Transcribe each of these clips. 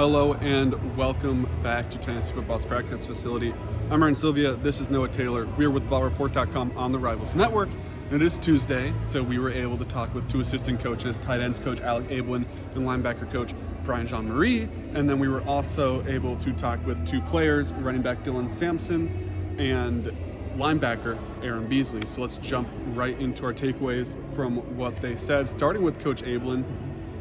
Hello and welcome back to Tennessee Football's practice facility. I'm Aaron Sylvia, this is Noah Taylor. We're with VolReport.com on the Rivals Network. And it is Tuesday, so we were able to talk with two assistant coaches, tight ends coach Alec Ablin and linebacker coach Brian Jean-Marie. And then we were also able to talk with two players, running back Dylan Sampson and linebacker Aaron Beasley. So let's jump right into our takeaways from what they said, starting with Coach Ablin.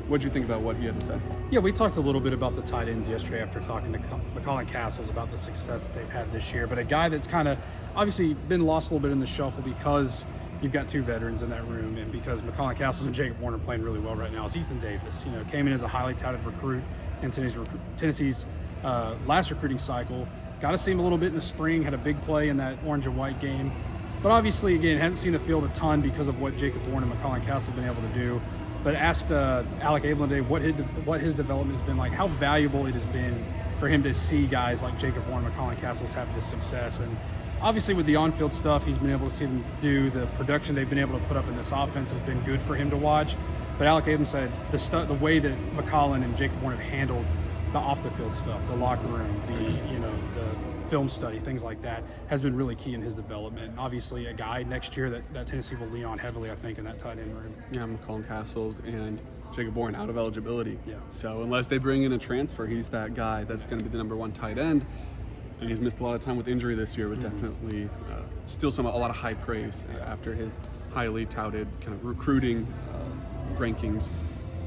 What did you think about what he had to say? Yeah, we talked a little bit about the tight ends yesterday after talking to McCall and Castles about the success that they've had this year. But a guy that's kind of obviously been lost a little bit in the shuffle because you've got two veterans in that room, and because McCall and Castles and Jacob Warner are playing really well right now, is Ethan Davis. You know, came in as a highly touted recruit in Tennessee's last recruiting cycle. Got to see him a little bit in the spring, had a big play in that orange and white game. But obviously, again, hasn't seen the field a ton because of what Jacob Warner and McCall and Castles have been able to do. But asked Alec Ablin today what his development has been like, how valuable it has been for him to see guys like Jacob Warner, McCall and Castles have this success. And obviously with the on-field stuff, he's been able to see them do. The production they've been able to put up in this offense has been good for him to watch. But Alec Ablin said the way that McCollin and Jacob Warner have handled the off-the-field stuff, the locker room, the film study, things like that, has been really key in his development. And obviously a guy next year that Tennessee will lean on heavily, I think, in that tight end room. Yeah, McCall Castles and Jacob Warren out of eligibility. Yeah. So unless they bring in a transfer, he's that guy that's going to be the number one tight end. And he's missed a lot of time with injury this year, but definitely still a lot of high praise after his highly touted kind of recruiting rankings.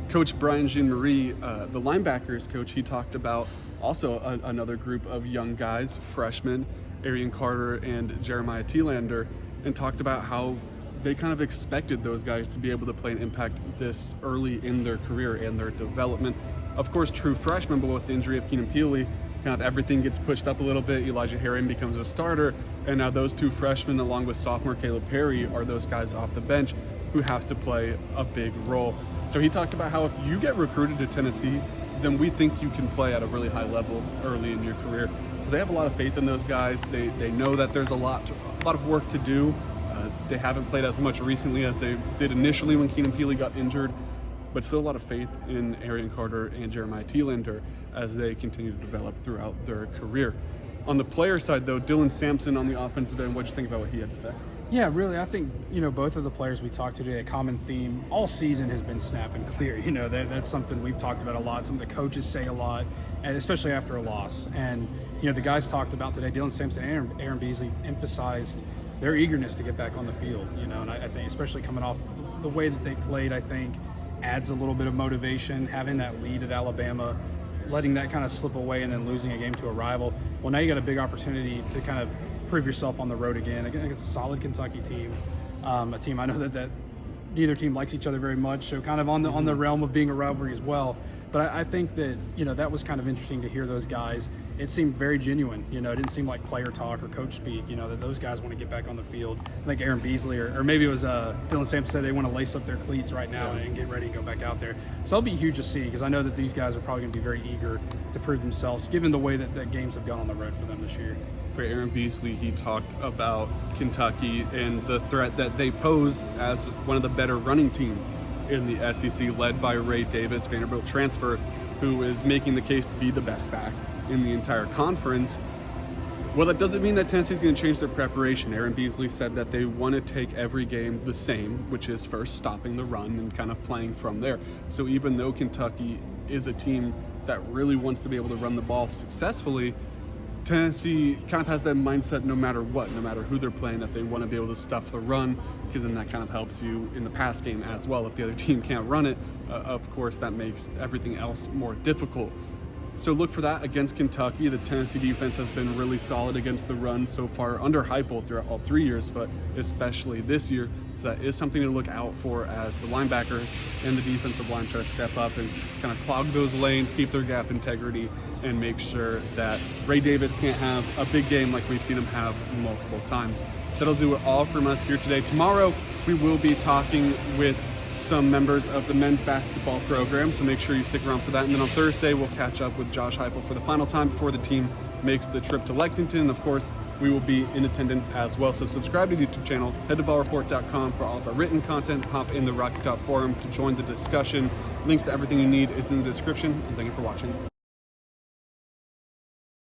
Coach Brian Jean-Marie, the linebackers coach, he talked about also another group of young guys, freshmen, Arian Carter and Jeremiah Thielander, and talked about how they kind of expected those guys to be able to play an impact this early in their career and their development. Of course, true freshmen, but with the injury of Keenan Peely, kind of everything gets pushed up a little bit. Elijah Herring becomes a starter, and now those two freshmen, along with sophomore Caleb Perry, are those guys off the bench who have to play a big role. So he talked about how if you get recruited to Tennessee, then we think you can play at a really high level early in your career. So they have a lot of faith in those guys. They know that there's a lot of work to do. They haven't played as much recently as they did initially when Keenan Peely got injured, but still a lot of faith in Arian Carter and Jeremiah Thielander as they continue to develop throughout their career. On the player side, though, Dylan Sampson on the offensive end, what'd you think about what he had to say? Yeah, really, I think, both of the players we talked to today, a common theme all season has been snap and clear. That's something we've talked about a lot, something the coaches say a lot, and especially after a loss. And, the guys talked about today, Dylan Sampson and Aaron Beasley emphasized their eagerness to get back on the field, and I think especially coming off the way that they played, I think adds a little bit of motivation, having that lead at Alabama, letting that kind of slip away and then losing a game to a rival. Well, now you got a big opportunity to kind of prove yourself on the road again against a solid Kentucky team, a team I know that neither team likes each other very much, so kind of on the realm of being a rivalry as well. But I think that that was kind of interesting to hear those guys. It seemed very genuine. It didn't seem like player talk or coach speak. That those guys want to get back on the field. I think Aaron Beasley or maybe it was Dylan Sampson said they want to lace up their cleats right now and get ready and go back out there. So it'll be huge to see because I know that these guys are probably going to be very eager to prove themselves, given the way that games have gone on the road for them this year. For Aaron Beasley, he talked about Kentucky and the threat that they pose as one of the better running teams in the SEC, led by Ray Davis, Vanderbilt transfer, who is making the case to be the best back in the entire conference. Well, that doesn't mean that Tennessee's going to change their preparation. Aaron Beasley said that they want to take every game the same, which is first stopping the run and kind of playing from there. So even though Kentucky is a team that really wants to be able to run the ball successfully, Tennessee kind of has that mindset no matter what, no matter who they're playing, that they want to be able to stuff the run, because then that kind of helps you in the pass game as well. If the other team can't run it, of course, that makes everything else more difficult. So look for that against Kentucky. The Tennessee defense has been really solid against the run so far under Heupel throughout all 3 years, but especially this year. So that is something to look out for as the linebackers and the defensive line try to step up and kind of clog those lanes, keep their gap integrity, and make sure that Ray Davis can't have a big game like we've seen him have multiple times. That'll do it all from us here today. Tomorrow, we will be talking with some members of the men's basketball program, so make sure you stick around for that. And then on Thursday, we'll catch up with Josh Heupel for the final time before the team makes the trip to Lexington. And of course, we will be in attendance as well. So subscribe to the YouTube channel, head to VolReport.com for all of our written content, hop in the Rocky Top forum to join the discussion. Links to everything you need is in the description, and thank you for watching.